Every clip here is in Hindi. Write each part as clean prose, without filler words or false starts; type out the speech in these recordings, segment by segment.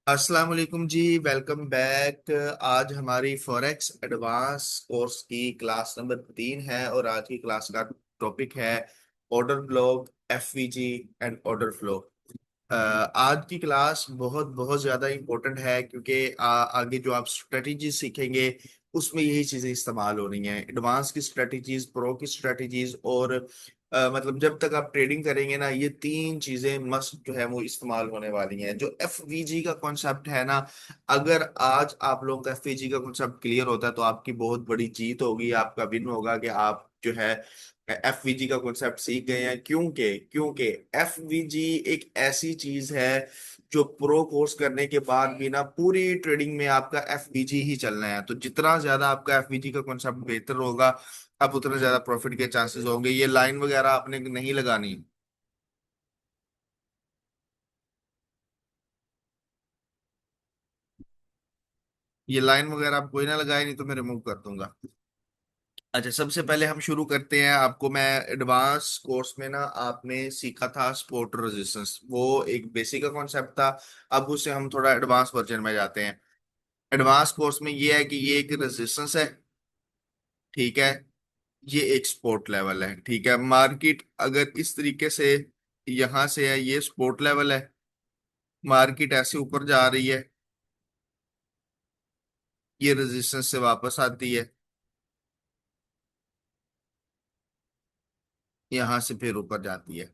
अस्सलाम वालेकुम जी। Welcome back. आज हमारी फॉरेक्स एडवांस कोर्स की क्लास नंबर 3 है और आज की क्लास का टॉपिक है order block, FVG and order flow. आज की क्लास बहुत बहुत ज़्यादा इम्पोर्टेंट है क्योंकि आगे जो आप स्ट्रेटजी सीखेंगे उसमें यही चीज़ें इस्तेमाल हो रही हैं। एडवांस की स्ट्रेटजीज, प्रो की स्ट्रेटजीज और मतलब जब तक आप ट्रेडिंग करेंगे ना, ये तीन चीज़ें मस्ट जो है वो इस्तेमाल होने वाली हैं। जो एफवीजी का कॉन्सेप्ट है ना, अगर आज आप लोगों का एफवीजी का कॉन्सेप्ट क्लियर होता है तो आपकी बहुत बड़ी जीत होगी, आपका विन होगा कि आप जो है एफवीजी का कॉन्सेप्ट सीख गए हैं। क्योंकि क्योंकि एफवीजी एक ऐसी चीज है जो प्रो कोर्स करने के बाद भी ना पूरी ट्रेडिंग में आपका एफवीजी ही चलना है। तो जितना ज्यादा आपका एफवीजी का कॉन्सेप्ट बेहतर होगा, आप उतना ज्यादा प्रॉफिट के चांसेस होंगे। ये लाइन वगैरह आपने नहीं लगानी। ये लाइन वगैरह आप कोई ना लगाए, नहीं तो मैं रिमूव कर दूंगा। अच्छा, सबसे पहले हम शुरू करते हैं। आपको मैं एडवांस कोर्स में ना आपने सीखा था सपोर्ट रेजिस्टेंस, वो एक बेसिक का कॉन्सेप्ट था। अब उससे हम थोड़ा एडवांस वर्जन में जाते हैं। एडवांस कोर्स में ये है कि ये एक रेजिस्टेंस है, ठीक है। ये एक सपोर्ट लेवल है, ठीक है। मार्केट अगर इस तरीके से यहां से है, ये सपोर्ट लेवल है। मार्केट ऐसे ऊपर जा रही है, ये रेजिस्टेंस से वापस आती है, यहां से फिर ऊपर जाती है।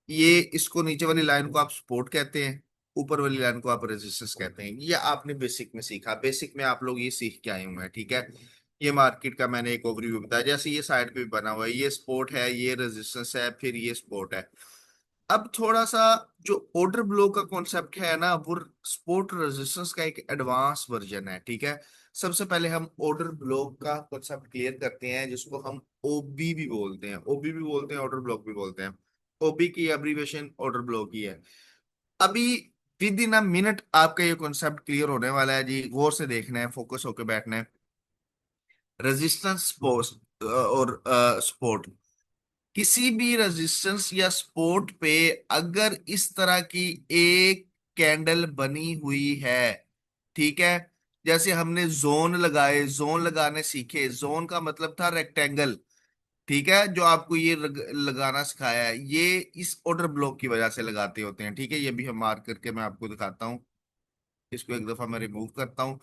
ये इसको नीचे वाली लाइन को आप सपोर्ट कहते हैं, ऊपर वाली लाइन को आप रेजिस्टेंस कहते हैं। ये आपने बेसिक में सीखा, बेसिक में आप लोग ये सीख के आए हुए हैं, ठीक है। ये मार्केट का मैंने एक ओवरव्यू बताया। जैसे ये साइड पे भी बना हुआ है, ये सपोर्ट है, ये रेजिस्टेंस है, फिर ये सपोर्ट है। अब थोड़ा सा जो ऑर्डर ब्लो का कॉन्सेप्ट है ना, वो सपोर्ट रेजिस्टेंस का एक एडवांस वर्जन है, ठीक है। सबसे पहले हम ऑर्डर ब्लॉक का कॉन्सेप्ट क्लियर करते हैं, जिसको हम ओबी भी बोलते हैं। ओबी भी बोलते हैं, ऑर्डर ब्लॉक भी बोलते हैं। ओबी की एब्रीविएशन ऑर्डर ब्लॉक ही है। अभी विद इन अ मिनट आपका ये कॉन्सेप्ट क्लियर होने वाला है जी। गौर से देखना है, फोकस होकर बैठना है। रेजिस्टेंस पोस्ट और सपोर्ट, किसी भी रेजिस्टेंस या सपोर्ट पे अगर इस तरह की एक कैंडल बनी हुई है, ठीक है। जैसे हमने जोन लगाए, जोन लगाने सीखे। जोन का मतलब था रेक्टेंगल, ठीक है। जो आपको ये लगाना सिखाया है, ये इस ऑर्डर ब्लॉक की वजह से लगाते होते हैं, ठीक है। ये भी हम मार्क करके मैं आपको दिखाता हूँ। इसको एक दफा मैं रिमूव करता हूँ।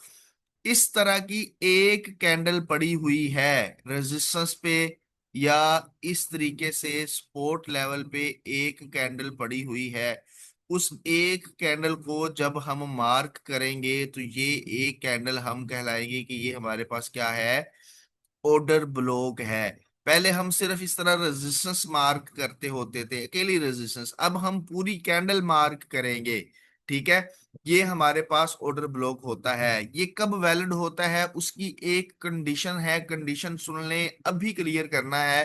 इस तरह की एक कैंडल पड़ी हुई है रेजिस्टेंस पे, या इस तरीके से सपोर्ट लेवल पे एक कैंडल पड़ी हुई है। उस एक कैंडल को जब हम मार्क करेंगे तो ये एक कैंडल हम कहलाएंगे कि ये हमारे पास क्या है, ऑर्डर ब्लॉक है। पहले हम सिर्फ इस तरह रेजिस्टेंस मार्क करते होते थे, अकेली रेजिस्टेंस। अब हम पूरी कैंडल मार्क करेंगे, ठीक है। ये हमारे पास ऑर्डर ब्लॉक होता है। ये कब वैलिड होता है, उसकी एक कंडीशन है। कंडीशन सुन लें, अभी क्लियर करना है।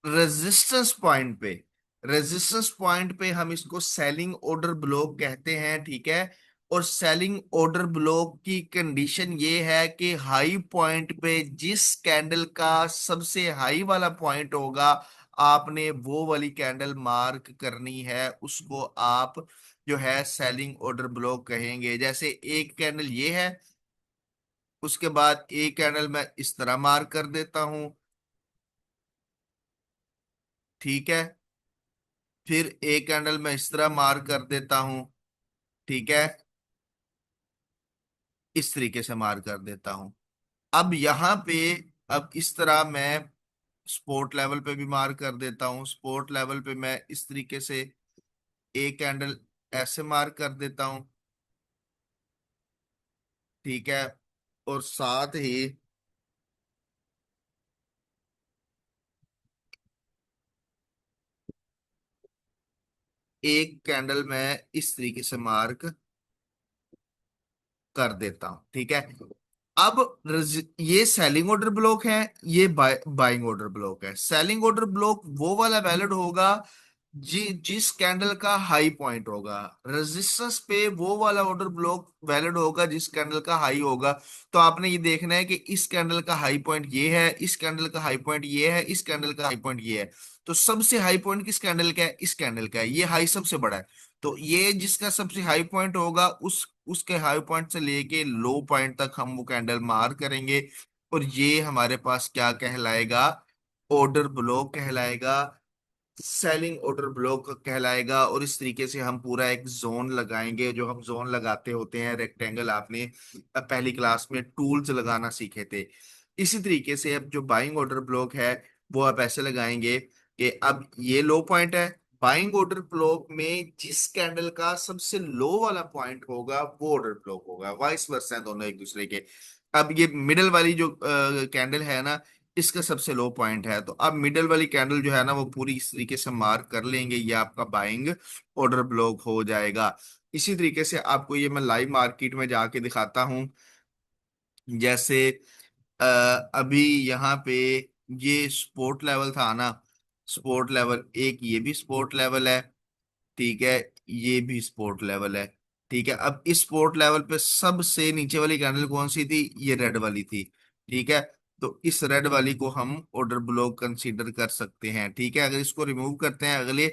रेजिस्टेंस पॉइंट पे, रेजिस्टेंस पॉइंट पे हम इसको सेलिंग ऑर्डर ब्लॉक कहते हैं, ठीक है। और सेलिंग ऑर्डर ब्लॉक की कंडीशन ये है कि हाई पॉइंट पे जिस कैंडल का सबसे हाई वाला पॉइंट होगा, आपने वो वाली कैंडल मार्क करनी है। उसको आप जो है सेलिंग ऑर्डर ब्लॉक कहेंगे। जैसे एक कैंडल ये है, उसके बाद एक कैंडल मैं इस तरह मार्क कर देता हूं, ठीक है। फिर एक कैंडल मैं इस तरह मार्क कर देता हूं, ठीक है। इस तरीके से मार्क कर देता हूं। अब यहाँ पे, अब इस तरह मैं स्पोर्ट लेवल पे भी मार्क कर देता हूँ। स्पोर्ट लेवल पे मैं इस तरीके से एक कैंडल ऐसे मार्क कर देता हूँ, ठीक है। और साथ ही एक कैंडल मैं इस तरीके से मार्क कर देता हूं, ठीक है। अब ये सेलिंग ऑर्डर ब्लॉक है, ये बाइंग ऑर्डर ब्लॉक है। सेलिंग ऑर्डर ब्लॉक वो वाला वैलिड होगा जी जिस कैंडल का हाई पॉइंट होगा। रेजिस्टेंस पे वो वाला ऑर्डर ब्लॉक वैलिड होगा जिस कैंडल का हाई होगा। तो आपने ये देखना है कि इस कैंडल का हाई पॉइंट ये है, इस कैंडल का हाई पॉइंट ये है, इस कैंडल का हाई पॉइंट ये है। तो सबसे हाई पॉइंट किस कैंडल का है, इस कैंडल का है। ये हाई सबसे बड़ा है, तो ये जिसका सबसे हाई पॉइंट होगा उस उसके हाई पॉइंट से लेके लो पॉइंट तक हम वो कैंडल मार करेंगे, और ये हमारे पास क्या कहलाएगा, ऑर्डर ब्लॉक कहलाएगा, सेलिंग ऑर्डर ब्लॉक कहलाएगा। और इस तरीके से हम पूरा एक जोन लगाएंगे, जो हम जोन लगाते होते हैं रेक्टेंगल, आपने पहली क्लास में टूल्स लगाना सीखे थे। इसी तरीके से अब जो बाइंग ऑर्डर ब्लॉक है वो आप ऐसे लगाएंगे कि अब ये लो पॉइंट है, बाइंग ऑर्डर ब्लॉक में जिस कैंडल का सबसे लो वाला पॉइंट होगा वो ऑर्डर ब्लॉक होगा, वाइस वर्सा है दोनों एक दूसरे के। अब ये मिडल वाली जो कैंडल है ना, इसका सबसे लो पॉइंट है, तो अब मिडल वाली कैंडल जो है ना वो पूरी इस तरीके से मार्क कर लेंगे, ये आपका बाइंग ऑर्डर ब्लॉक हो जाएगा। इसी तरीके से आपको ये मैं लाइव मार्केट में जाके दिखाता हूँ। जैसे अ, अभी यहाँ पे ये स्पोर्ट लेवल था ना, स्पोर्ट लेवल एक, ये भी स्पोर्ट लेवल है, ठीक है, ये भी स्पोर्ट लेवल है, ठीक है। अब इस स्पोर्ट लेवल पे सबसे नीचे वाली कैंडल कौन सी थी, ये रेड वाली थी, ठीक है। तो इस रेड वाली को हम ऑर्डर ब्लॉक कंसीडर कर सकते हैं, ठीक है। अगर इसको रिमूव करते हैं अगले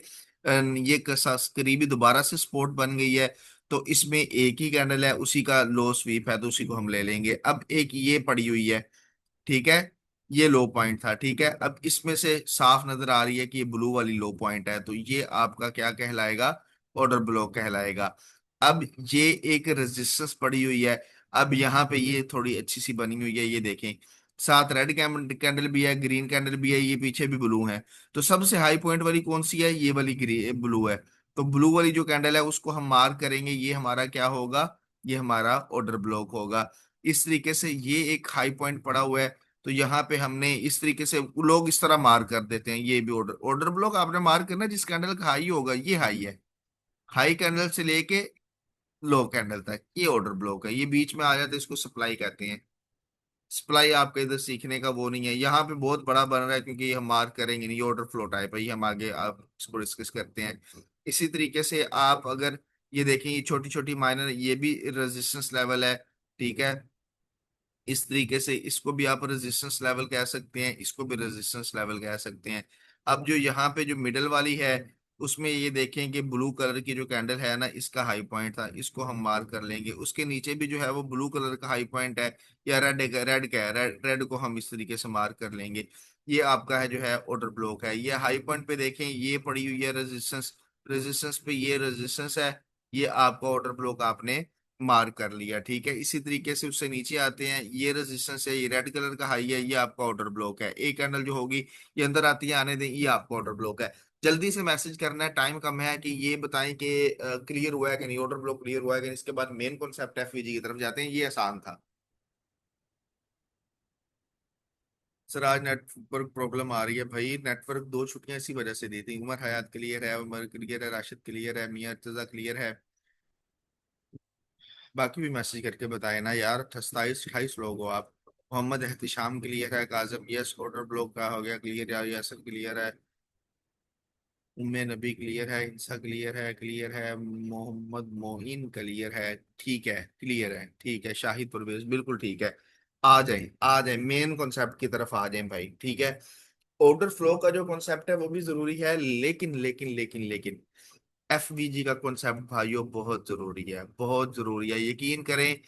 ये करीबी दोबारा से स्पोर्ट बन गई है, तो इसमें एक ही कैंडल है, उसी का लो स्वीप है, तो उसी को हम ले लेंगे। अब एक ये पड़ी हुई है, ठीक है, ये लो पॉइंट था, ठीक है। अब इसमें से साफ नजर आ रही है कि ये ब्लू वाली लो पॉइंट है, तो ये आपका क्या कहलाएगा, ऑर्डर ब्लॉक कहलाएगा। अब ये एक रेजिस्टेंस पड़ी हुई है, अब यहाँ पे ये थोड़ी अच्छी सी बनी हुई है, ये देखें, साथ रेड कैंडल भी है, ग्रीन कैंडल भी है, ये पीछे भी ब्लू है। तो सबसे हाई पॉइंट वाली कौन सी है, ये वाली ग्रीन ब्लू है। तो ब्लू वाली जो कैंडल है उसको हम मार्क करेंगे, ये हमारा क्या होगा, ये हमारा ऑर्डर ब्लॉक होगा। इस तरीके से ये एक हाई पॉइंट पड़ा हुआ है, तो यहाँ पे हमने इस तरीके से, लोग इस तरह मार कर देते हैं, ये भी ऑर्डर ऑर्डर ब्लॉक आपने मार करना जिस कैंडल का हाई होगा, ये हाई है, हाई कैंडल से लेके लो कैंडल तक ये ऑर्डर ब्लॉक है। ये बीच में आ जाते हैं, इसको सप्लाई कहते हैं। सप्लाई आपका इधर सीखने का वो नहीं है, यहाँ पे बहुत बड़ा बन रहा है क्योंकि ये हम मार्क करेंगे नहीं, ये ऑर्डर फ्लो टाइप है, ये हम आगे आप इसको डिस्कस करते हैं। इसी तरीके से आप अगर ये देखें, ये छोटी छोटी माइनर, ये भी रेजिस्टेंस लेवल है, ठीक है। इस तरीके से इसको भी आप रेजिस्टेंस लेवल कह सकते हैं, इसको भी रेजिस्टेंस लेवल कह सकते हैं। अब जो यहाँ पे जो मिडल वाली है, उसमें ये देखें कि ब्लू कलर की जो कैंडल है ना, इसका हाई पॉइंट था, इसको हम मार्क कर लेंगे। उसके नीचे भी जो है वो ब्लू कलर का हाई पॉइंट है, या रेड, रेड का है, रेड को हम इस तरीके से मार्क कर लेंगे। ये आपका है जो है ऑर्डर ब्लॉक है। ये हाई पॉइंट पे देखें, ये पड़ी हुई है रेजिस्टेंस, रेजिस्टेंस पे ये रेजिस्टेंस है, ये आपका ऑर्डर ब्लॉक आपने मार्क कर लिया, ठीक है। इसी तरीके से उससे नीचे आते हैं, ये रेजिस्टेंस है, ये रेड कलर का हाई है, ये आपका ऑर्डर ब्लॉक है। एक कैंडल जो होगी ये अंदर आती है, आने दें, ये आपका ऑर्डर ब्लॉक है। जल्दी से मैसेज करना है, टाइम कम है, कि ये बताएं कि क्लियर हुआ है कि नहीं, ऑर्डर ब्लॉक क्लियर हुआ है कि नहीं। इसके बाद मेन कॉन्सेप्ट एफवीजी की तरफ जाते हैं, ये आसान था। सर आज नेटवर्क प्रॉब्लम आ रही है भाई, नेटवर्क 2 छुट्टियां इसी वजह से दी थी। उमर हयात क्लियर है, उमर क्लियर है, राशिद क्लियर है, मियां अर्तजा क्लियर है। बाकी भी मैसेज करके बताए ना यार, 27-28 लोग हो आप। मोहम्मद एहतिशाम क्लियर है, काजम यस, ऑर्डर ब्लॉक का हो गया क्लियर, यासर क्लियर है, उम्मे नबी क्लियर है, इंसा क्लियर है, क्लियर है, मोहम्मद मोइन क्लियर है, ठीक है, क्लियर है, ठीक है, शाहिद परवेज बिल्कुल ठीक है। आ जाए, आ जाए, मेन कॉन्सेप्ट की तरफ आ जाए भाई, ठीक है। ऑर्डर फ्लो का जो कॉन्सेप्ट है वो भी जरूरी है, लेकिन लेकिन लेकिन लेकिन एफवीजी का कॉन्सेप्ट भाइयों बहुत जरूरी है, बहुत जरूरी है, यकीन करें।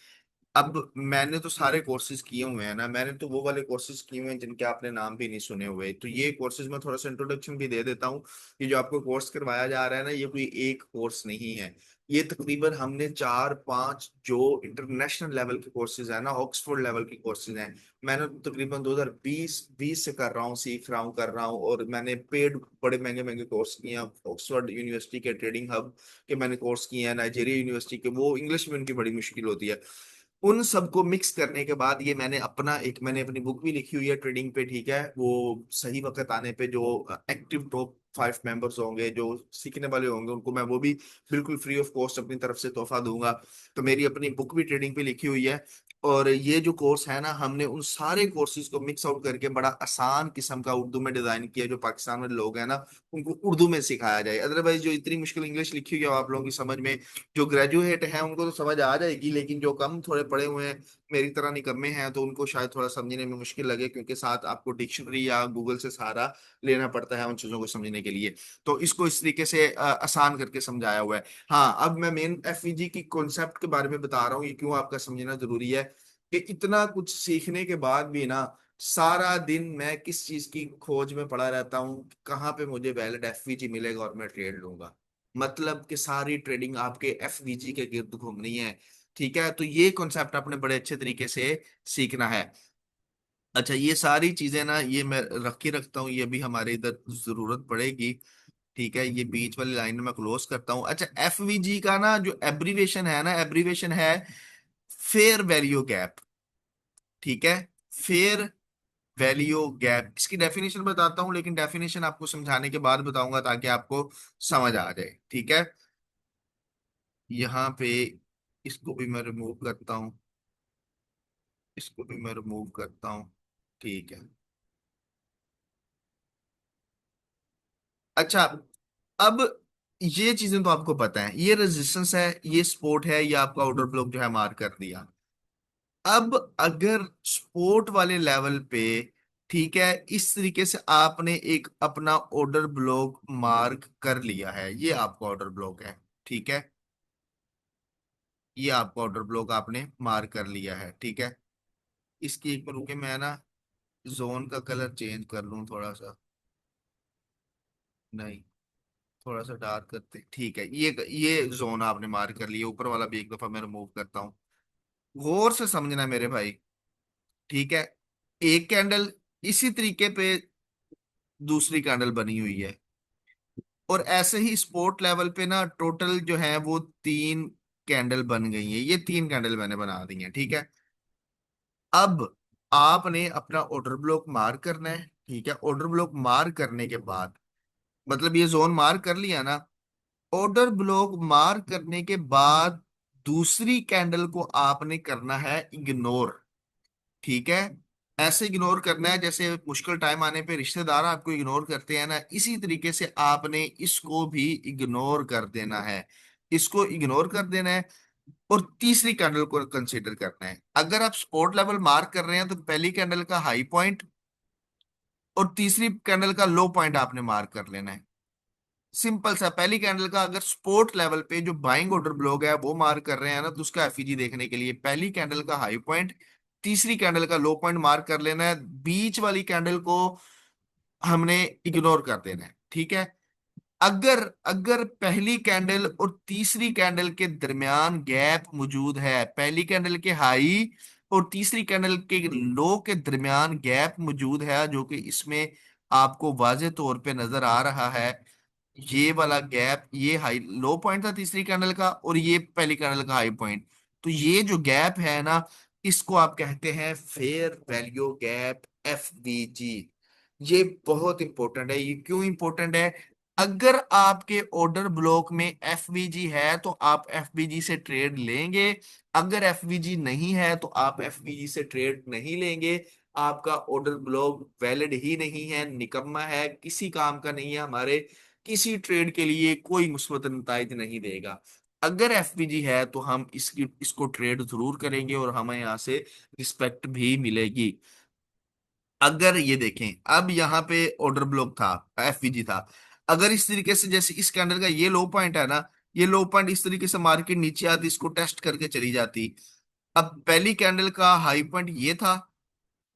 अब मैंने तो सारे कोर्सेज किए हुए हैं ना, मैंने तो वो वाले कोर्सेज किए हुए हैं जिनके आपने नाम भी नहीं सुने हुए, तो ये कोर्सेज में थोड़ा सा इंट्रोडक्शन भी दे देता हूँ। ये जो आपको कोर्स करवाया जा रहा है ना, ये कोई एक कोर्स नहीं है, ये तकरीबन हमने 4-5 जो इंटरनेशनल लेवल के कोर्सेज है ना, ऑक्सफोर्ड लेवल के कोर्सेज हैं, मैंने तो तकरीबन 2020 से कर रहा हूँ, सीख रहा हूँ, कर रहा हूँ। और मैंने पेड बड़े महंगे महंगे कोर्स किए हैं, ऑक्सफोर्ड यूनिवर्सिटी के ट्रेडिंग हब के मैंने कोर्स किए हैं, नाइजीरिया यूनिवर्सिटी के, वो इंग्लिश में उनकी बड़ी मुश्किल होती है। उन सबको मिक्स करने के बाद ये मैंने अपनी बुक भी लिखी हुई है ट्रेडिंग पे, ठीक है। वो सही वक्त आने पे जो एक्टिव टॉप 5 मेंबर्स होंगे, जो सीखने वाले होंगे, उनको मैं वो भी बिल्कुल फ्री ऑफ कॉस्ट अपनी तरफ से तोहफा दूंगा। तो मेरी अपनी बुक भी ट्रेडिंग पे लिखी हुई है। और ये जो कोर्स है ना, हमने उन सारे कोर्सेज को मिक्स आउट करके बड़ा आसान किस्म का उर्दू में डिजाइन किया, जो पाकिस्तान में लोग हैं ना, उनको उर्दू में सिखाया जाए। अदरवाइज जो इतनी मुश्किल इंग्लिश लिखी हुई है आप लोगों की समझ में, जो ग्रेजुएट हैं उनको तो समझ आ जाएगी, लेकिन जो कम थोड़े पढ़े हुए हैं, मेरी तरह निकम्मे हैं तो उनको शायद थोड़ा समझने में मुश्किल लगे, क्योंकि साथ आपको डिक्शनरी या गूगल से सहारा लेना पड़ता है उन चीजों को समझने के लिए। तो इसको इस तरीके से आसान करके समझाया हुआ है। हाँ, अब मैं मेन एफईजी की कॉन्सेप्ट के बारे में बता रहा हूँ, ये क्यों आपका समझना जरूरी है। कि इतना कुछ सीखने के बाद भी ना, सारा दिन मैं किस चीज की खोज में पड़ा रहता हूँ, कहाँ पे मुझे वैलिड एफवीजी मिलेगा और मैं ट्रेड लूंगा। मतलब कि सारी ट्रेडिंग आपके एफवीजी के गिर्द घूमनी है। ठीक है, तो ये कॉन्सेप्ट आपने बड़े अच्छे तरीके से सीखना है। अच्छा, ये सारी चीजें ना ये मैं रख के रखता हूँ, ये भी हमारे इधर जरूरत पड़ेगी। ठीक है, ये बीच वाली लाइन में क्लोज करता हूँ। अच्छा, एफवीजी का ना जो एब्रीवेशन है ना, एब्रीवेशन है फेयर वैल्यू गैप। ठीक है, फेयर वैल्यू गैप, इसकी डेफिनेशन बताता हूं, लेकिन डेफिनेशन आपको समझाने के बाद बताऊंगा ताकि आपको समझ आ जाए। ठीक है, यहाँ पे इसको भी मैं रिमूव करता हूँ, इसको भी मैं रिमूव करता हूँ। ठीक है। अच्छा, अब ये चीजें तो आपको पता है, ये रेजिस्टेंस है, ये सपोर्ट है, ये आपका ऑर्डर ब्लॉक जो है मार्क कर दिया। अब अगर सपोर्ट वाले लेवल पे, ठीक है, इस तरीके से आपने एक अपना ऑर्डर ब्लॉक मार्क कर लिया है, ये आपका ऑर्डर ब्लॉक है। ठीक है, ये आपका ऑर्डर ब्लॉक आपने मार्क कर लिया है। ठीक है, इसकी एक रुके, मैं ना जोन का कलर चेंज कर लूं थोड़ा सा। नहीं, थोड़ा सा डार्क करते। ठीक है, ये जोन आपने मार्क कर लिया, ऊपर वाला भी एक दफा मैं रिमूव करता हूँ। गौर से समझना मेरे भाई। ठीक है, एक कैंडल इसी तरीके पे दूसरी कैंडल बनी हुई है, और ऐसे ही स्पोर्ट लेवल पे ना टोटल जो है वो तीन कैंडल बन गई है, ये तीन कैंडल मैंने बना दी है। ठीक है, अब आपने अपना ऑर्डर ब्लॉक मार्क करना है। ठीक है, ऑर्डर ब्लॉक मार्क करने के बाद, मतलब ये जोन मार्क कर लिया ना, ऑर्डर ब्लॉक मार्क करने के बाद दूसरी कैंडल को आपने करना है इग्नोर। ठीक है, ऐसे इग्नोर करना है जैसे मुश्किल टाइम आने पे रिश्तेदार आपको इग्नोर करते हैं ना, इसी तरीके से आपने इसको भी इग्नोर कर देना है। इसको इग्नोर कर देना है, और तीसरी कैंडल को कंसीडर करना है। अगर आप सपोर्ट लेवल मार्क कर रहे हैं तो पहली कैंडल का हाई पॉइंट और तीसरी कैंडल का लो पॉइंट आपने मार्क कर लेना है। सिंपल सा, पहली कैंडल का अगर सपोर्ट लेवल पे जो बाइंग ऑर्डर ब्लॉक है वो मार्क कर रहे हैं ना, तो उसका एफईजी देखने के लिए पहली कैंडल का हाई पॉइंट, तीसरी कैंडल का लो पॉइंट मार्क कर लेना है, बीच वाली कैंडल को हमने इग्नोर कर देना है। ठीक है, अगर अगर पहली कैंडल और तीसरी कैंडल के दरमियान गैप मौजूद है, पहली कैंडल के हाई और तीसरी कैंडल के लो के दरमियान गैप मौजूद है, जो कि इसमें आपको वाजे तौर पे नजर आ रहा है, ये वाला गैप, ये हाई लो पॉइंट था तीसरी कैंडल का और ये पहली कैंडल का हाई पॉइंट, तो ये जो गैप है ना, इसको आप कहते हैं फेयर वैल्यू गैप, एफवीजी। ये बहुत इंपॉर्टेंट है। ये क्यों इंपॉर्टेंट है? अगर आपके ऑर्डर ब्लॉक में एफवीजी है तो आप एफवीजी से ट्रेड लेंगे, अगर एफवीजी नहीं है तो आप एफवीजी से ट्रेड नहीं लेंगे। आपका ऑर्डर ब्लॉक वैलिड ही नहीं है, निकम्मा है, किसी काम का नहीं है, हमारे किसी ट्रेड के लिए कोई मुस्बत नताइज नहीं देगा। अगर एफपीजी है तो हम इसको ट्रेड जरूर करेंगे और हमें यहाँ से रिस्पेक्ट भी मिलेगी। अगर ये देखें, अब यहाँ पे ऑर्डर ब्लॉक था, एफपीजी था, अगर इस तरीके से जैसे इस कैंडल का ये लो पॉइंट है ना, ये लो पॉइंट इस तरीके से मार्केट नीचे आती, इसको टेस्ट करके चली जाती। अब पहली कैंडल का हाई पॉइंट ये था,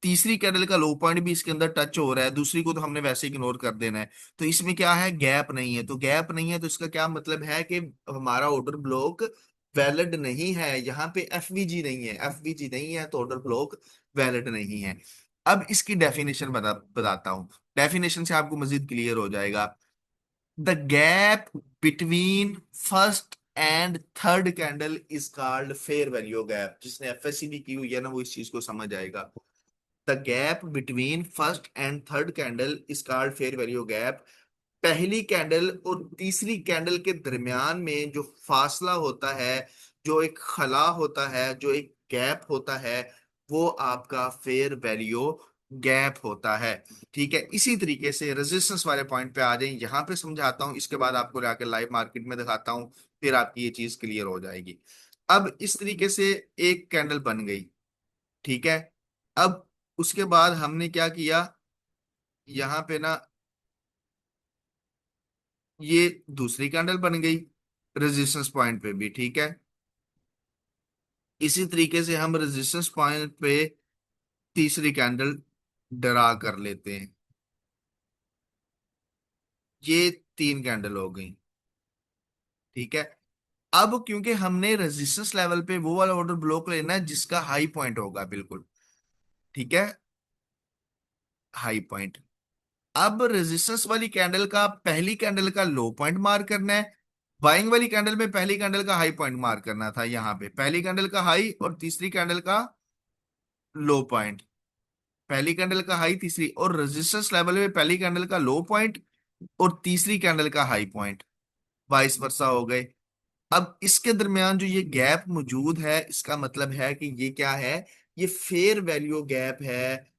तीसरी कैंडल का लो पॉइंट भी इसके अंदर टच हो रहा है, दूसरी को तो हमने वैसे इग्नोर कर देना है। तो इसमें क्या है, गैप नहीं है, तो गैप नहीं है तो इसका क्या मतलब है कि हमारा ऑर्डर ब्लॉक वैलिड नहीं है, यहाँ पे एफवीजी नहीं है, एफवीजी नहीं है तो ऑर्डर ब्लॉक वैलिड नहीं है। अब इसकी डेफिनेशन बताता हूं, डेफिनेशन से आपको मजीद क्लियर हो जाएगा। The gap between first and third candle is called fair value gap. जिसने एफएससी भी की हुई है ना, वो इस चीज को समझ जाएगा। The gap between first and third candle is called fair value gap. पहली कैंडल और तीसरी कैंडल के दरमियान में जो फासला होता है, जो एक खला होता है, जो एक गैप होता है, वो आपका फेयर वैल्यू गैप होता है। ठीक है, इसी तरीके से रेजिस्टेंस वाले पॉइंट पे आ जाए, यहां पे समझाता हूं, इसके बाद आपको लाके लाइव मार्केट में दिखाता हूं, फिर आपकी ये चीज क्लियर हो जाएगी। अब इस तरीके से एक कैंडल बन गई, ठीक है। अब उसके बाद हमने क्या किया, यहाँ पे ना ये दूसरी कैंडल बन गई रेजिस्टेंस पॉइंट पे भी, ठीक है। इसी तरीके से हम रेजिस्टेंस पॉइंट पे तीसरी कैंडल ड्रा कर लेते हैं। ये तीन कैंडल हो गई, ठीक है। अब क्योंकि हमने रेजिस्टेंस लेवल पे वो वाला ऑर्डर ब्लॉक लेना है जिसका हाई पॉइंट होगा, बिल्कुल, ठीक है, हाई पॉइंट। अब रेजिस्टेंस वाली कैंडल का पहली कैंडल का लो पॉइंट मार्क करना है, बाइंग वाली कैंडल में पहली कैंडल का हाई पॉइंट मार्क करना था, यहाँ पे पहली कैंडल का हाई और तीसरी कैंडल का लो पॉइंट। पहली कैंडल का हाई, तीसरी, और रेजिस्टेंस लेवल में पहली कैंडल का लो पॉइंट और तीसरी कैंडल का हाई पॉइंट, वाइस वर्सा हो गए। अब इसके दरमियान जो ये गैप मौजूद है, इसका मतलब है कि ये क्या है, ये फेयर वैल्यू गैप है,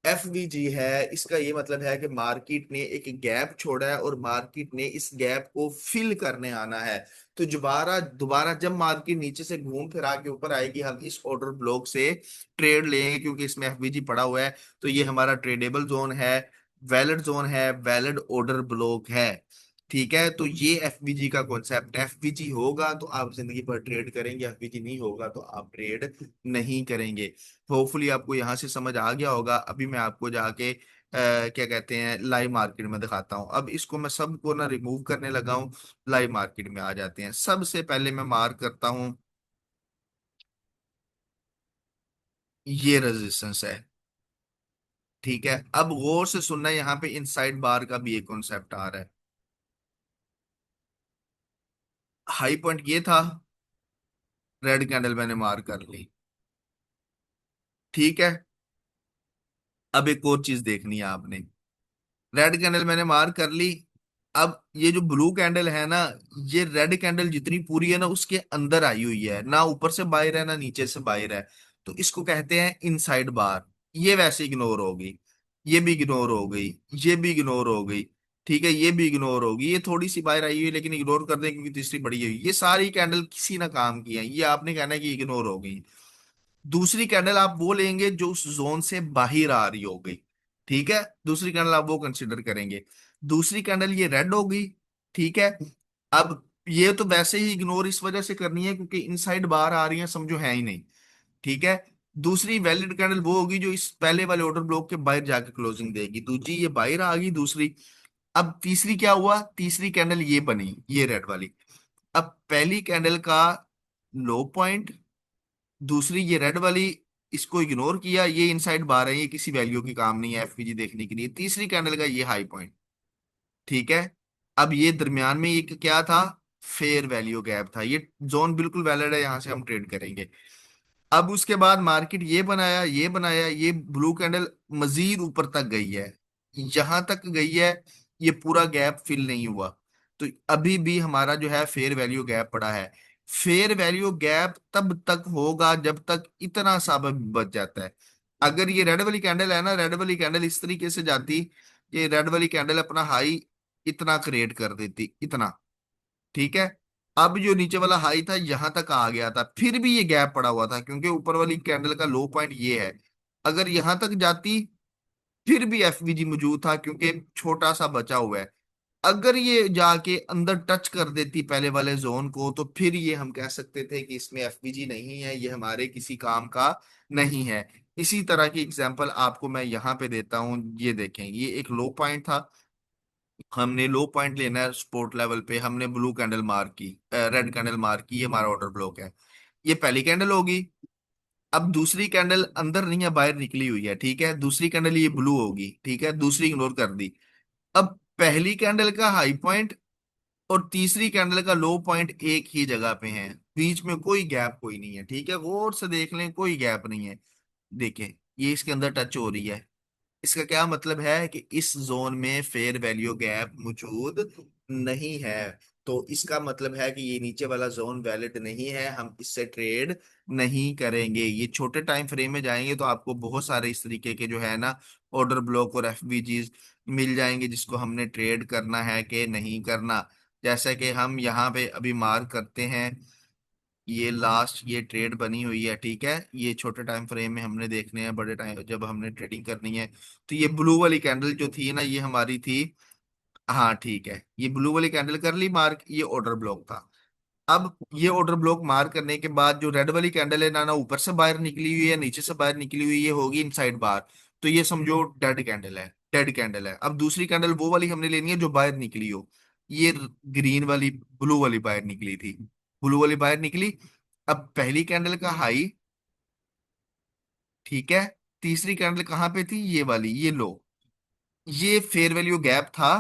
एफवीजी है। इसका ये मतलब है कि मार्केट ने एक गैप छोड़ा है और मार्केट ने इस गैप को फिल करने आना है। तो दोबारा दोबारा जब मार्केट नीचे से घूम फिर आके ऊपर आएगी, हम इस ऑर्डर ब्लॉक से ट्रेड लेंगे, क्योंकि इसमें एफवीजी पड़ा हुआ है। तो ये हमारा ट्रेडेबल जोन है, वैलिड जोन है, वैलिड ऑर्डर ब्लॉक है, ठीक है। तो ये एफवीजी का कॉन्सेप्ट, एफवीजी होगा तो आप जिंदगी भर ट्रेड करेंगे, एफवीजी नहीं होगा तो आप ट्रेड नहीं करेंगे। होपफुली आपको यहाँ से समझ आ गया होगा। अभी मैं आपको जाके क्या कहते हैं लाइव मार्केट में दिखाता हूँ। अब इसको मैं सबको ना रिमूव करने लगा हूँ, लाइव मार्केट में आ जाते हैं। सबसे पहले मैं मार्क करता हूँ, ये रेजिस्टेंस है, ठीक है। अब गौर से सुनना, यहाँ पे इनसाइड बार का भी एक कॉन्सेप्ट आ रहा है। हाई पॉइंट ये था, रेड कैंडल मैंने मार्क कर ली, ठीक है। अब एक और चीज देखनी है आपने, रेड कैंडल मैंने मार्क कर ली। अब ये जो ब्लू कैंडल है ना, ये रेड कैंडल जितनी पूरी है ना उसके अंदर आई हुई है, ना ऊपर से बाहर है ना नीचे से बाहर है। तो इसको कहते हैं इनसाइड बार। ये वैसे इग्नोर हो गई, ये भी इग्नोर हो गई, ये भी इग्नोर हो गई, ठीक है, ये भी इग्नोर होगी। ये थोड़ी सी बाहर आई हुई है लेकिन इग्नोर कर दें क्योंकि तीसरी बड़ी हुई। ये सारी कैंडल किसी ना काम की है, ये आपने कहना है कि इग्नोर हो गई। दूसरी कैंडल आप वो लेंगे जो उस जोन से बाहर आ रही होगी, ठीक है। दूसरी कैंडल आप वो कंसिडर करेंगे। दूसरी कैंडल ये रेड होगी, ठीक है। अब ये तो वैसे ही इग्नोर इस वजह से करनी है क्योंकि इनसाइड बाहर आ रही है, समझो है ही नहीं, ठीक है। दूसरी वैलिड कैंडल वो होगी जो इस पहले वाले ऑर्डर ब्लॉक के बाहर जाके क्लोजिंग देगी, दूसरी ये बाहर आ गई दूसरी। अब तीसरी क्या हुआ, तीसरी कैंडल ये बनी, ये रेड वाली। अब पहली कैंडल का लो पॉइंट, दूसरी ये रेड वाली, इसको इग्नोर किया, ये इनसाइड बार है, ये किसी वैल्यू की काम नहीं है एफपीजी देखने के लिए। तीसरी कैंडल का ये हाई पॉइंट, ठीक है। अब ये दरमियान में ये क्या था, फेयर वैल्यू गैप था। ये जोन बिल्कुल वैलिड है, यहाँ से हम ट्रेड करेंगे। अब उसके बाद मार्केट ये बनाया, ये बनाया, ये ब्लू कैंडल मजीद ऊपर तक गई है, यहां तक गई है, ये पूरा गैप फिल नहीं हुआ। तो अभी भी हमारा जो है फेयर वैल्यू गैप पड़ा है। फेयर वैल्यू गैप तब तक होगा जब तक इतना सा बच जाता है। अगर ये रेड वाली कैंडल है ना, रेड वाली कैंडल इस तरीके से जाती, ये रेड वाली कैंडल अपना हाई इतना क्रिएट कर देती, इतना, ठीक है। अब जो नीचे वाला हाई था यहां तक आ गया था, फिर भी ये गैप पड़ा हुआ था क्योंकि ऊपर वाली कैंडल का लो पॉइंट ये है। अगर यहां तक जाती फिर भी एफवीजी मौजूद था क्योंकि छोटा सा बचा हुआ है। अगर ये जाके अंदर टच कर देती पहले वाले जोन को, तो फिर ये हम कह सकते थे कि इसमें एफवीजी नहीं है, ये हमारे किसी काम का नहीं है। इसी तरह की एग्जांपल आपको मैं यहाँ पे देता हूँ। ये देखें, ये एक लो पॉइंट था, हमने लो पॉइंट लेना है स्पोर्ट लेवल पे, हमने ब्लू कैंडल मार्क की, रेड कैंडल मार्क की, ये हमारा ऑर्डर ब्लॉक है। ये पहली कैंडल होगी। अब दूसरी कैंडल अंदर नहीं है, बाहर निकली हुई है, ठीक है। दूसरी कैंडल ये ब्लू होगी, ठीक है, दूसरी इग्नोर कर दी। अब पहली कैंडल का हाई पॉइंट और तीसरी कैंडल का लो पॉइंट एक ही जगह पे है, बीच में कोई गैप कोई नहीं है, ठीक है, गौर से देख लें, कोई गैप नहीं है। देखें, ये इसके अंदर टच हो रही है। इसका क्या मतलब है कि इस जोन में फेयर वैल्यू गैप मौजूद नहीं है। तो इसका मतलब है कि ये नीचे वाला जोन वैलिड नहीं है, हम इससे ट्रेड नहीं करेंगे। ये छोटे टाइम फ्रेम में जाएंगे तो आपको बहुत सारे इस तरीके के जो है ना ऑर्डर ब्लॉक और एफबीजीज मिल जाएंगे जिसको हमने ट्रेड करना है कि नहीं करना। जैसा कि हम यहाँ पे अभी मार्क करते हैं, ये लास्ट ये ट्रेड बनी हुई है, ठीक है, ये छोटे टाइम फ्रेम में हमने देखने हैं, बड़े टाइम जब हमने ट्रेडिंग करनी है। तो ये ब्लू वाली कैंडल जो थी ना, ये हमारी थी। हाँ ठीक है, ये ब्लू वाली कैंडल कर ली मार्क, ये ऑर्डर ब्लॉक था। अब ये ऑर्डर ब्लॉक मार्क करने के बाद जो रेड वाली कैंडल है ना, ना ऊपर से बाहर निकली हुई है नीचे से बाहर निकली हुई है, ये होगी इनसाइड बार। तो ये समझो डेड कैंडल है, डेड कैंडल है। अब दूसरी कैंडल वो वाली हमने लेनी है जो बाहर निकली हो। ये ग्रीन वाली, ब्लू वाली बाहर निकली थी, ब्लू वाली बाहर निकली। अब पहली कैंडल का हाई, ठीक है, तीसरी कैंडल कहाँ पे थी, ये वाली, ये लो, ये फेयर वैल्यू गैप था।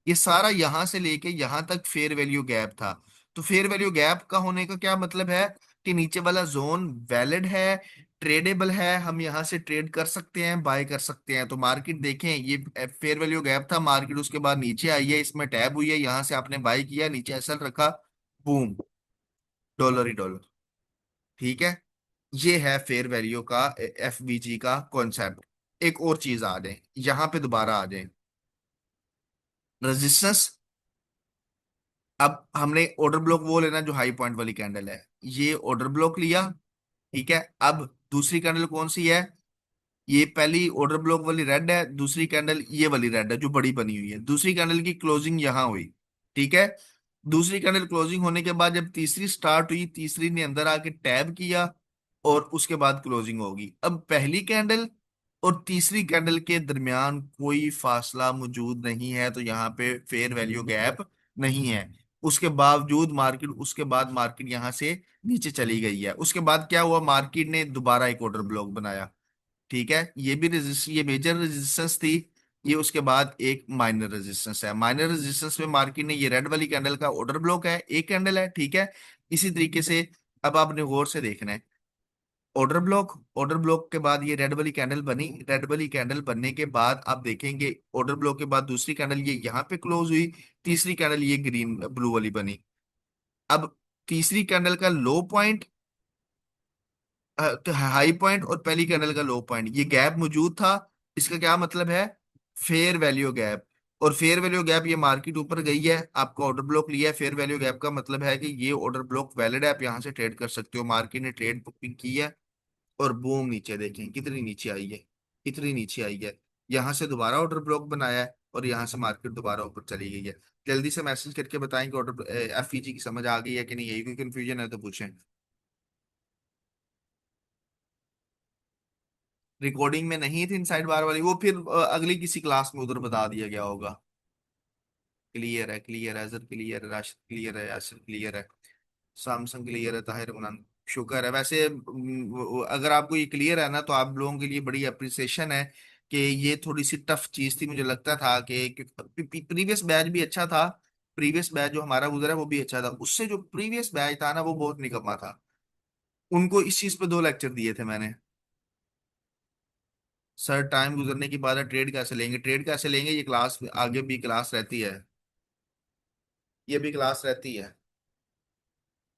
ये सारा यहां से लेके यहां तक फेयर वैल्यू गैप था। तो फेयर वैल्यू गैप का होने का क्या मतलब है, कि नीचे वाला जोन वैलिड है, ट्रेडेबल है, हम यहां से ट्रेड कर सकते हैं, बाय कर सकते हैं। तो मार्केट देखें, ये फेयर वैल्यू गैप था, मार्केट उसके बाद नीचे आई है, इसमें टैब हुई है, यहां से आपने बाय किया, नीचे एसएल रखा, बूम, डॉलर ही डॉलर, ठीक है। ये है फेयर वैल्यू का, एफवीजी का कॉन्सेप्ट। एक और चीज आ जाए, यहां पे दोबारा आ जाए, रेजिस्टेंस। अब हमने ऑर्डर ब्लॉक वो लेना जो हाई पॉइंट वाली कैंडल है, ये ऑर्डर ब्लॉक लिया, ठीक है। अब दूसरी कैंडल कौन सी है, ये पहली ऑर्डर ब्लॉक वाली रेड है, दूसरी कैंडल ये वाली रेड है जो बड़ी बनी हुई है। दूसरी कैंडल की क्लोजिंग यहां हुई, ठीक है। दूसरी कैंडल क्लोजिंग होने के बाद जब तीसरी स्टार्ट हुई, तीसरी ने अंदर आके टैब किया, और उसके बाद क्लोजिंग होगी। अब पहली कैंडल और तीसरी कैंडल के दरमियान कोई फासला मौजूद नहीं है, तो यहाँ पे फेयर वैल्यू गैप नहीं है। उसके बावजूद मार्केट, उसके बाद मार्केट यहाँ से नीचे चली गई है। उसके बाद क्या हुआ, मार्केट ने दोबारा एक ऑर्डर ब्लॉक बनाया, ठीक है। ये भी रेजिस्ट, ये मेजर रेजिस्टेंस थी, ये उसके बाद एक माइनर रेजिस्टेंस है। माइनर रेजिस्टेंस में मार्केट ने, ये रेड वाली कैंडल का ऑर्डर ब्लॉक है, एक कैंडल है, ठीक है। इसी तरीके से अब आपने गौर से देखना है, ऑर्डर ब्लॉक, ऑर्डर ब्लॉक के बाद ये रेड वाली कैंडल बनी, रेड वाली कैंडल बनने के बाद आप देखेंगे ऑर्डर ब्लॉक के बाद दूसरी कैंडल ये यहाँ पे क्लोज हुई, तीसरी कैंडल ये ग्रीन ब्लू वाली बनी। अब तीसरी कैंडल का लो पॉइंट, तो हाई पॉइंट और पहली कैंडल का लो पॉइंट, ये गैप मौजूद था। इसका क्या मतलब है, फेयर वैल्यू गैप। और फेयर वैल्यू गैप, ये मार्केट ऊपर गई है, आपका ऑर्डर ब्लॉक लिया है, फेयर वैल्यू गैप का मतलब है कि ये ऑर्डर ब्लॉक वैलिड है, आप यहाँ से ट्रेड कर सकते हो। मार्केट ने ट्रेड बुकिंग की है, और बूम, नीचे देखें कितनी नीचे आई है, कितनी नीचे आई है। यहाँ से दोबारा ऑर्डर ब्लॉक बनाया है, और यहाँ से मार्केट दोबारा ऊपर चली गई है। जल्दी से मैसेज करके बताएं कि ऑर्डर एफईजी की समझ आ गई है कि नहीं, यही कोई कंफ्यूजन है तो पूछें। रिकॉर्डिंग में नहीं थी इनसाइड बार वाली, वो फिर अगली किसी क्लास में उधर बता दिया गया होगा। क्लियर है, क्लियर है, अजर क्लियर है, राशिद क्लियर है, यासिर क्लियर है, सैमसंग क्लियर है, ताहिर मनान शुक्र है। वैसे अगर आपको ये क्लियर है ना, तो आप लोगों के लिए बड़ी अप्रिसिएशन है, कि ये थोड़ी सी टफ चीज थी। मुझे लगता था कि प्रीवियस बैच भी अच्छा था, प्रीवियस बैच जो हमारा गुजरा है वो भी अच्छा था, उससे जो प्रीवियस बैच था ना वो बहुत निकम्मा था। उनको इस चीज पे 2 लेक्चर दिए थे मैंने। सर टाइम गुजरने की बात है, ट्रेड कैसे लेंगे, ट्रेड कैसे लेंगे, ये क्लास आगे भी क्लास रहती है, ये भी क्लास रहती है।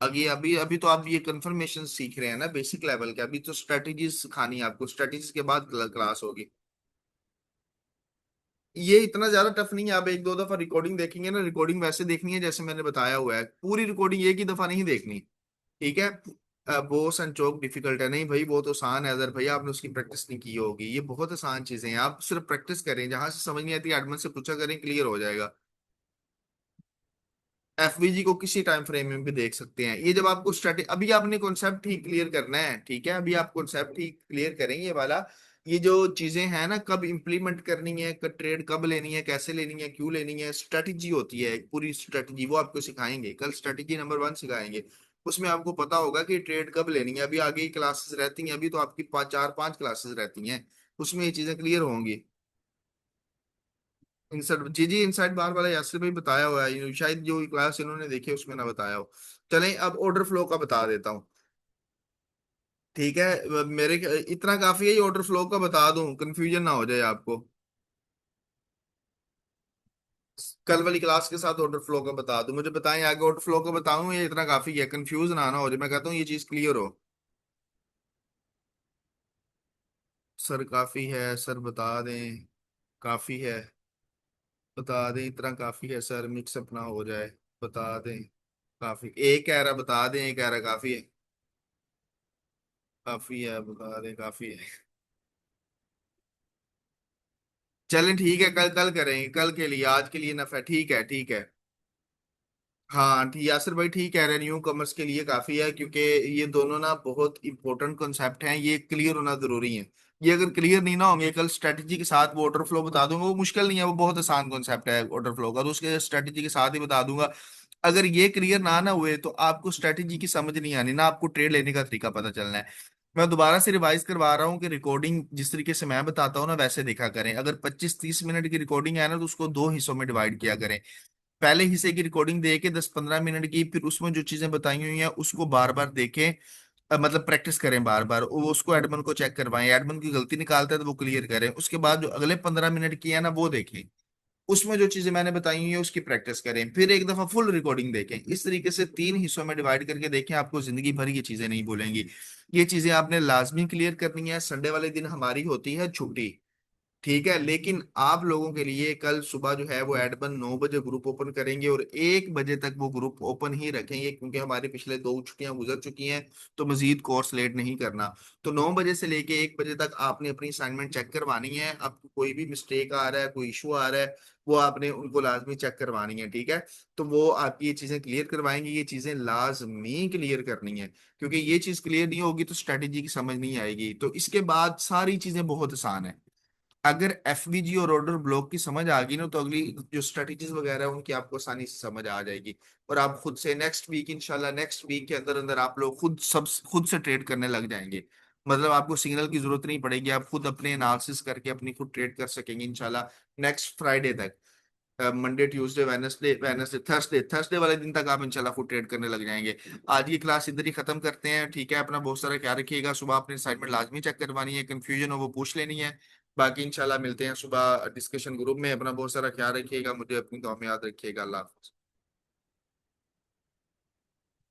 अभी अभी अभी तो आप ये कंफर्मेशन सीख रहे हैं ना, बेसिक लेवल के, अभी तो स्ट्रेटेजीज सिखानी है आपको, स्ट्रेटेजीज के बाद क्लास होगी। ये इतना ज्यादा टफ नहीं है, आप एक दो दफा रिकॉर्डिंग देखेंगे ना, रिकॉर्डिंग वैसे देखनी है जैसे मैंने बताया हुआ है, पूरी रिकॉर्डिंग एक ही दफा नहीं देखनी, ठीक है। वो संचोक डिफिकल्ट है, नहीं भाई वो तो आसान है, अगर भाई आपने उसकी प्रैक्टिस नहीं की होगी, ये बहुत आसान चीजें हैं, आप सिर्फ प्रैक्टिस करें, जहां से समझ नहीं आती एडमिन से पूछा करें, क्लियर हो जाएगा। एफवीजी को किसी टाइम फ्रेम में भी देख सकते हैं। ये जब आपको स्ट्रेटेजी, अभी आपने कॉन्सेप्ट ठीक क्लियर करना है, ठीक है, अभी आप कॉन्सेप्ट ठीक क्लियर करेंगे ये वाला। ये जो चीजें हैं ना, कब इंप्लीमेंट करनी है, कब ट्रेड कब लेनी है, कैसे लेनी है, क्यों लेनी है, स्ट्रेटेजी होती है एक पूरी स्ट्रेटेजी, वो आपको सिखाएंगे कल, स्ट्रेटेजी नंबर 1 सिखाएंगे। उसमें आपको पता होगा कि ट्रेड कब लेनी है। अभी आगे क्लासेस रहती हैं, अभी तो आपकी 4 5 क्लासेस रहती हैं, उसमें ये चीजें क्लियर होंगी। इंसर्ट, जी जी, इनसाइड बार वाला यासिर भाई बताया हुआ है, शायद जो क्लास इन्होंने देखी है उसमें ना बताया हो। चलें अब ऑर्डर फ्लो का बता देता हूँ, ठीक है। मेरे इतना काफी है, ये ऑर्डर फ्लो का बता दूं, कंफ्यूजन ना हो जाए आपको। कल वाली क्लास के साथ ऑर्डर फ्लो का बता दूं, मुझे बताएं आगे ऑर्डर फ्लो का बताऊं, ये इतना काफी है, कंफ्यूज ना हो जाए, मैं कहता हूँ ये चीज क्लियर हो। सर काफी है सर, बता दें, काफी है, बता दें, इतना काफी है सर, मिक्सअप ना हो जाए, बता दें। काफी, एक कह रहा बता दें, एक कह रहा काफी है। काफी है, बता दें काफी है। चलें ठीक है, कल कल करेंगे, कल के लिए, आज के लिए नफा, ठीक है ठीक है। हाँ ठीक, यासिर भाई ठीक कह रहे हैं, न्यू कॉमर्स के लिए काफी है, क्योंकि ये दोनों ना बहुत इंपॉर्टेंट कॉन्सेप्ट हैं, ये क्लियर होना जरूरी है। ये अगर क्लियर नहीं ना होंगे, कल स्ट्रेटजी के साथ वो ऑर्डर फ्लो बता दूंगा, वो मुश्किल नहीं है, वो बहुत आसान कॉन्सेप्ट है ऑर्डर फ्लो का, तो उसके स्ट्रेटजी के साथ ही बता दूंगा। अगर ये क्लियर ना हुए तो आपको स्ट्रेटजी की समझ नहीं आनी, ना आपको ट्रेड लेने का तरीका पता चलना है। मैं दोबारा से रिवाइज करवा रहा हूँ कि रिकॉर्डिंग जिस तरीके से मैं बताता हूँ ना वैसे देखा करें। अगर 25-30 मिनट की रिकॉर्डिंग है ना, तो उसको दो हिस्सों में डिवाइड किया करें। पहले हिस्से की रिकॉर्डिंग दे के 10-15 मिनट की, फिर उसमें जो चीजें बताई हुई हैं उसको बार बार देखें। मतलब प्रैक्टिस करें बार बार, वो उसको एडमन को चेक करवाएं, एडमन की गलती निकालता है तो वो क्लियर करें, उसके बाद जो अगले 15 मिनट की है ना वो देखें। उसमें जो चीजें मैंने बताई हुई है उसकी प्रैक्टिस करें, फिर एक दफा फुल रिकॉर्डिंग देखें। इस तरीके से 3 हिस्सों में डिवाइड करके देखें, आपको जिंदगी भर ये चीजें नहीं भूलेंगी। ये चीजें आपने लाजमी क्लियर करनी है। संडे वाले दिन हमारी होती है छुट्टी, ठीक है, लेकिन आप लोगों के लिए कल सुबह जो है वो एडमन 9 बजे ग्रुप ओपन करेंगे और 1 बजे तक वो ग्रुप ओपन ही रखेंगे, क्योंकि हमारे पिछले 2 छुट्टियां गुजर चुकी हैं, तो मजीद कोर्स लेट नहीं करना। तो 9 बजे से लेके 1 बजे तक आपने अपनी असाइनमेंट चेक करवानी है। आपको कोई भी मिस्टेक आ रहा है, कोई इशू आ रहा है, वो आपने उनको लाजमी चेक करवानी है, ठीक है। तो वो आपकी ये चीजें क्लियर करवाएंगे, ये चीजें लाजमी क्लियर करनी है, क्योंकि ये चीज क्लियर नहीं होगी तो स्ट्रेटेजी की समझ नहीं आएगी। तो इसके बाद सारी चीजें बहुत आसान है। अगर एफवीजी और ऑर्डर ब्लॉक की समझ आ गई ना, तो अगली जो स्ट्रेटजीज वगैरह है उनकी आपको आसानी से समझ आ जाएगी। और आप खुद से नेक्स्ट वीक, इंशाल्लाह नेक्स्ट वीक के अंदर अंदर आप लोग खुद से ट्रेड करने लग जाएंगे। मतलब आपको सिग्नल की जरूरत नहीं पड़ेगी, आप खुद अपने एनालिसिस करके अपनी खुद ट्रेड कर सकेंगे इंशाल्लाह नेक्स्ट फ्राइडे तक। Monday Tuesday Wednesday Wednesday Thursday Thursday वाले दिन तक आप इंशाल्लाह खुद ट्रेड करने लग जाएंगे। आज की क्लास इधर ही खत्म करते हैं, ठीक है। अपना बहुत सारा ख्याल रखिएगा, सुबह अपनी असाइनमेंट लाजमी चेक करवानी है, कंफ्यूजन हो वो पूछ लेनी है। बाकी इंशाल्लाह मिलते हैं सुबह डिस्कशन ग्रुप में। अपना बहुत सारा ख्याल रखिएगा, मुझे अपनी दुआ में याद रखिएगा। अल्लाह हाफिज़।